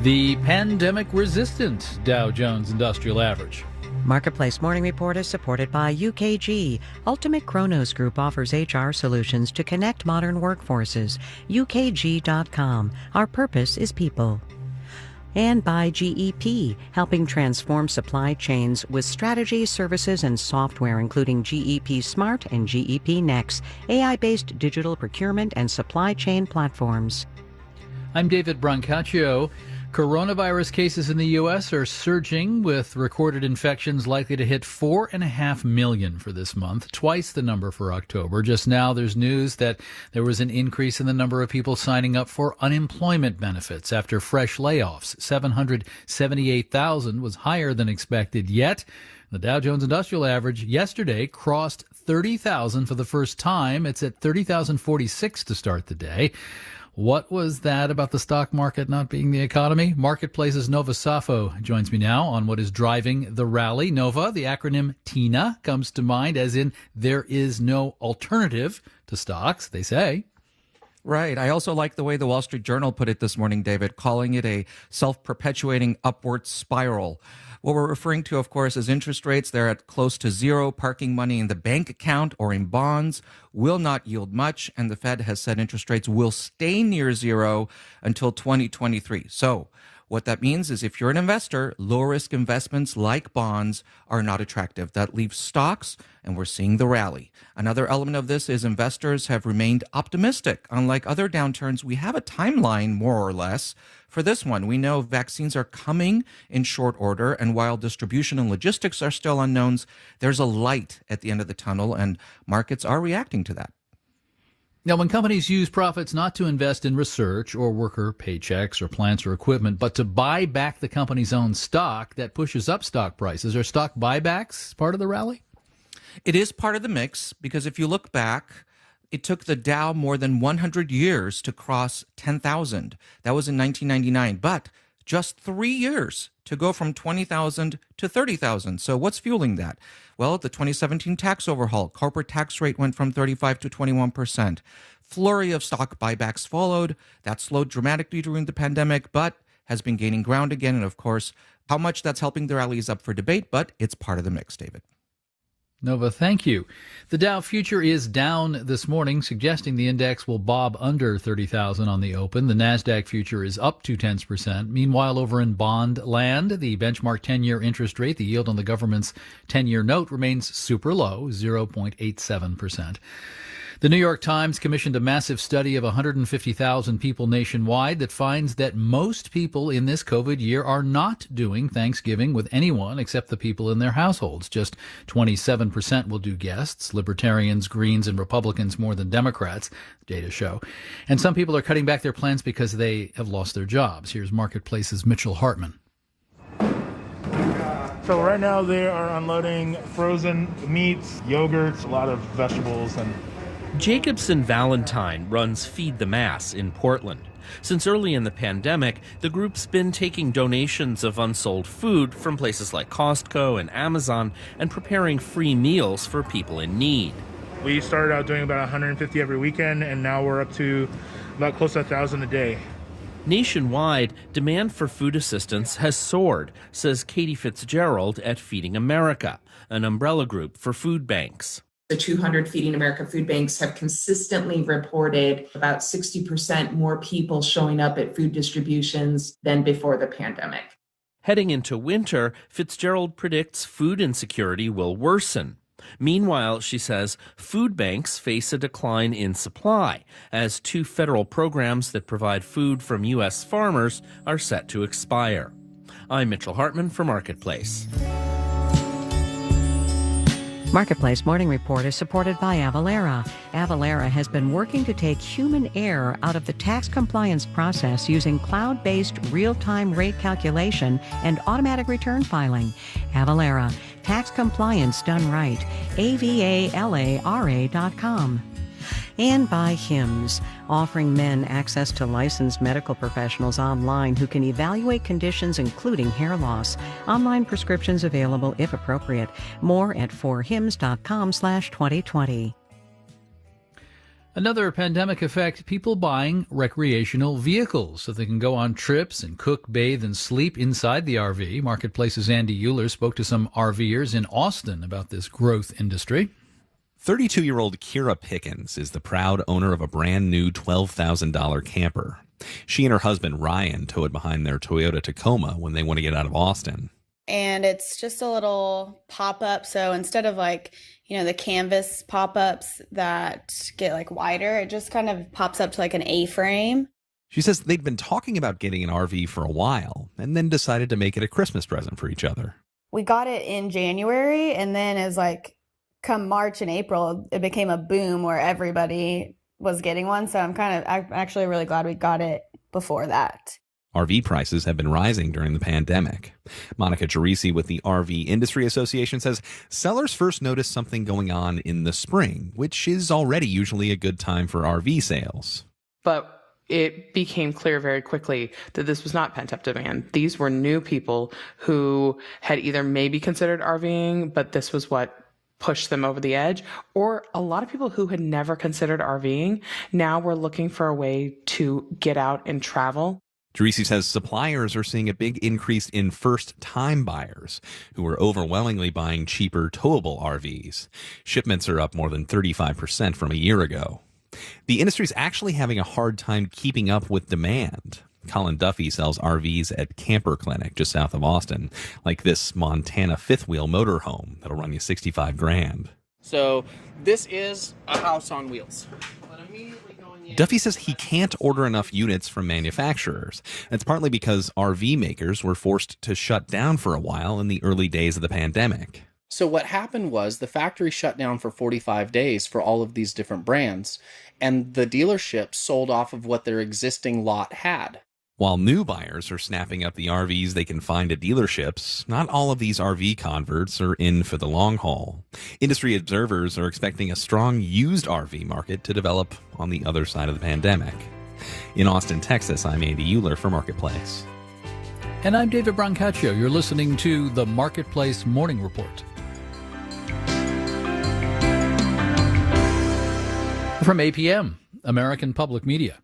The pandemic-resistant Dow Jones Industrial Average. Marketplace Morning Report is supported by UKG. Ultimate Kronos Group offers HR solutions to connect modern workforces. UKG.com. Our purpose is people. And by GEP, helping transform supply chains with strategy, services, and software, including GEP Smart and GEP Next, AI-based digital procurement and supply chain platforms. I'm David Brancaccio. Coronavirus cases in the U.S. are surging, with recorded infections likely to hit 4.5 million for this month, twice the number for October. Just now, there's news that there was an increase in the number of people signing up for unemployment benefits after fresh layoffs. 778,000 was higher than expected, yet the Dow Jones Industrial Average yesterday crossed 30,000 for the first time. It's at 30,046 to start the day. What was that about the stock market not being the economy? Marketplace's Nova Safo joins me now on what is driving the rally. Nova, the acronym TINA, comes to mind, as in there is no alternative to stocks, they say. Right. I also like the way the Wall Street Journal put it this morning, David, calling it a self-perpetuating upward spiral. What we're referring to, of course, is interest rates. They're at close to zero. Parking money in the bank account or in bonds will not yield much. And the Fed has said interest rates will stay near zero until 2023. So what that means is if you're an investor, low-risk investments like bonds are not attractive. That leaves stocks, and we're seeing the rally. Another element of this is investors have remained optimistic. Unlike other downturns, we have a timeline, more or less, for this one. We know vaccines are coming in short order, and while distribution and logistics are still unknowns, there's a light at the end of the tunnel, and markets are reacting to that. Now, when companies use profits not to invest in research or worker paychecks or plants or equipment, but to buy back the company's own stock, that pushes up stock prices. Are stock buybacks part of the rally? It is part of the mix, because if you look back, it took the Dow more than 100 years to cross 10,000. That was in 1999, but just 3 years to go from 20,000 to 30,000. So what's fueling that? Well, the 2017 tax overhaul, corporate tax rate went from 35 to 21%. Flurry of stock buybacks followed. That slowed dramatically during the pandemic, but has been gaining ground again. And of course, how much that's helping the rally is up for debate, but it's part of the mix, David. Nova, thank you. The Dow future is down this morning, suggesting the index will bob under 30,000 on the open. The NASDAQ future is up 0.2%. Meanwhile, over in bond land, the benchmark 10-year interest rate, the yield on the government's 10-year note, remains super low, 0.87%. The New York Times commissioned a massive study of 150,000 people nationwide that finds that most people in this COVID year are not doing Thanksgiving with anyone except the people in their households. Just 27% will do guests, Libertarians, Greens, and Republicans more than Democrats, data show. And some people are cutting back their plans because they have lost their jobs. Here's Marketplace's Mitchell Hartman. So right now they are unloading frozen meats, yogurts, a lot of vegetables, and Jacobson Valentine runs Feed the Mass in Portland. Since early in the pandemic, the group's been taking donations of unsold food from places like Costco and Amazon and preparing free meals for people in need. We started out doing about 150 every weekend, and now we're up to about close to 1,000 a day. Nationwide, demand for food assistance has soared, says Katie Fitzgerald at Feeding America, an umbrella group for food banks. The 200 Feeding America food banks have consistently reported about 60% more people showing up at food distributions than before the pandemic. Heading into winter, Fitzgerald predicts food insecurity will worsen. Meanwhile, she says, food banks face a decline in supply as 2 federal programs that provide food from U.S. farmers are set to expire. I'm Mitchell Hartman for Marketplace. Marketplace Morning Report is supported by Avalara. Avalara has been working to take human error out of the tax compliance process using cloud-based real-time rate calculation and automatic return filing. Avalara, tax compliance done right. avalara.com. And by HIMSS, offering men access to licensed medical professionals online who can evaluate conditions including hair loss. Online prescriptions available if appropriate. More at forhims.com/2020. Another pandemic effect, people buying recreational vehicles so they can go on trips and cook, bathe, and sleep inside the RV. Marketplace's Andy Euler spoke to some RVers in Austin about this growth industry. 32-year-old Kira Pickens is the proud owner of a brand new $12,000 camper. She and her husband Ryan tow it behind their Toyota Tacoma when they want to get out of Austin. And it's just a little pop-up. So instead of the canvas pop-ups that get wider, it just kind of pops up to an A-frame. She says they'd been talking about getting an RV for a while and then decided to make it a Christmas present for each other. We got it in January, and then as come March and April, it became a boom where everybody was getting one. So I'm actually really glad we got it before that. RV prices have been rising during the pandemic. Monica Gerisi with the RV Industry Association says sellers first noticed something going on in the spring, which is already usually a good time for RV sales. But it became clear very quickly that this was not pent-up demand. These were new people who had either maybe considered RVing, but this was what pushed them over the edge, or a lot of people who had never considered RVing now were looking for a way to get out and travel. Gerisi says suppliers are seeing a big increase in first-time buyers who are overwhelmingly buying cheaper towable RVs. Shipments are up more than 35% from a year ago. The industry's actually having a hard time keeping up with demand. Colin Duffy sells RVs at Camper Clinic just south of Austin, like this Montana fifth wheel motorhome that'll run you $65,000. So this is a house on wheels. Duffy says he can't order enough units from manufacturers. It's partly because RV makers were forced to shut down for a while in the early days of the pandemic. So what happened was the factory shut down for 45 days for all of these different brands, and the dealerships sold off of what their existing lot had. While new buyers are snapping up the RVs they can find at dealerships, not all of these RV converts are in for the long haul. Industry observers are expecting a strong used RV market to develop on the other side of the pandemic. In Austin, Texas, I'm Andy Euler for Marketplace. And I'm David Brancaccio. You're listening to the Marketplace Morning Report. From APM, American Public Media.